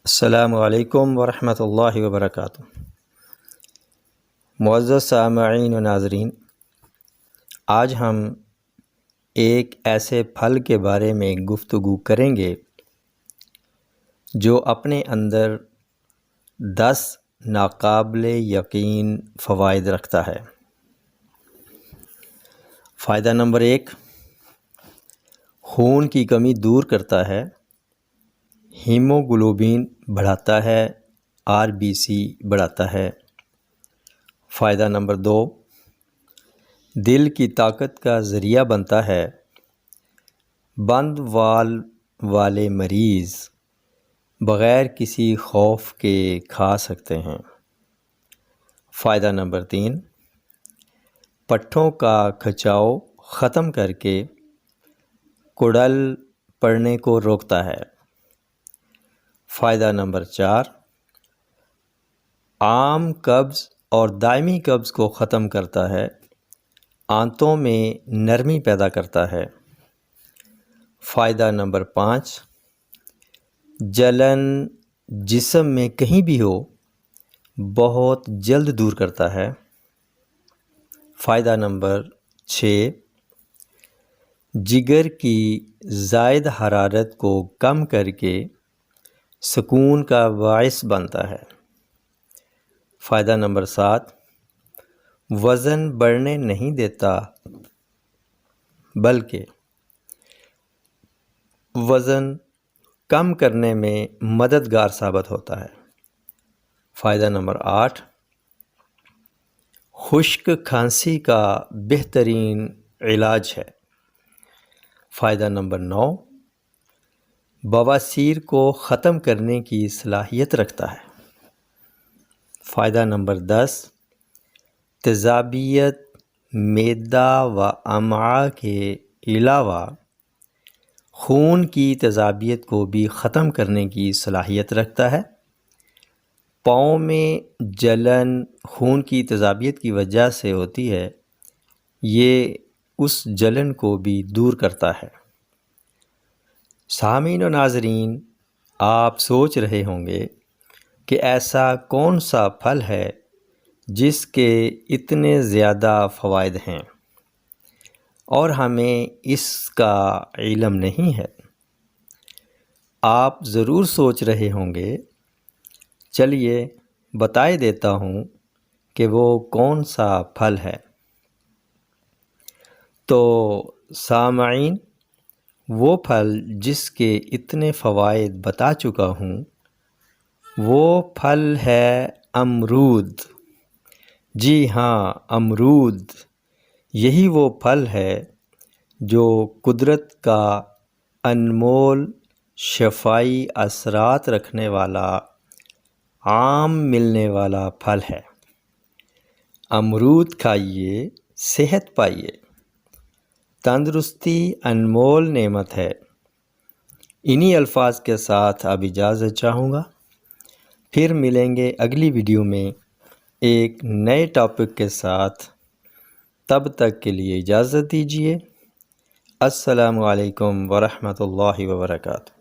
السلام علیکم ورحمۃ اللہ وبرکاتہ۔ معزز سامعین و ناظرین، آج ہم ایک ایسے پھل کے بارے میں گفتگو کریں گے جو اپنے اندر 10 ناقابل یقین فوائد رکھتا ہے۔ فائدہ نمبر 1، خون کی کمی دور کرتا ہے، ہیموگلوبین بڑھاتا ہے، RBC بڑھاتا ہے۔ فائدہ نمبر 2، دل کی طاقت کا ذریعہ بنتا ہے، بند والو والے مریض بغیر کسی خوف کے کھا سکتے ہیں۔ فائدہ نمبر 3، پٹھوں کا کھچاؤ ختم کر کے کڑل پڑنے کو روکتا ہے۔ فائدہ نمبر 4، عام قبض اور دائمی قبض کو ختم کرتا ہے، آنتوں میں نرمی پیدا کرتا ہے۔ فائدہ نمبر 5، جلن جسم میں کہیں بھی ہو بہت جلد دور کرتا ہے۔ فائدہ نمبر 6، جگر کی زائد حرارت کو کم کر کے سکون کا باعث بنتا ہے۔ فائدہ نمبر 7، وزن بڑھنے نہیں دیتا بلکہ وزن کم کرنے میں مددگار ثابت ہوتا ہے۔ فائدہ نمبر 8، خشک کھانسی کا بہترین علاج ہے۔ فائدہ نمبر 9، بواسیر کو ختم کرنے کی صلاحیت رکھتا ہے۔ فائدہ نمبر 10، تیزابیت معدہ و امعاء کے علاوہ خون کی تیزابیت کو بھی ختم کرنے کی صلاحیت رکھتا ہے۔ پاؤں میں جلن خون کی تیزابیت کی وجہ سے ہوتی ہے، یہ اس جلن کو بھی دور کرتا ہے۔ سامعین و ناظرین، آپ سوچ رہے ہوں گے کہ ایسا کون سا پھل ہے جس کے اتنے زیادہ فوائد ہیں اور ہمیں اس کا علم نہیں ہے۔ آپ ضرور سوچ رہے ہوں گے، چلیے بتا دیتا ہوں کہ وہ کون سا پھل ہے۔ تو سامعین، وہ پھل جس کے اتنے فوائد بتا چکا ہوں وہ پھل ہے امرود۔ جی ہاں، امرود، یہی وہ پھل ہے جو قدرت کا انمول شفائی اثرات رکھنے والا عام ملنے والا پھل ہے۔ امرود کھائیے، صحت پائیے۔ تندرستی انمول نعمت ہے۔ انہی الفاظ کے ساتھ اب اجازت چاہوں گا، پھر ملیں گے اگلی ویڈیو میں ایک نئے ٹاپک کے ساتھ۔ تب تک کے لیے اجازت دیجیے۔ السلام علیکم ورحمۃ اللہ وبرکاتہ۔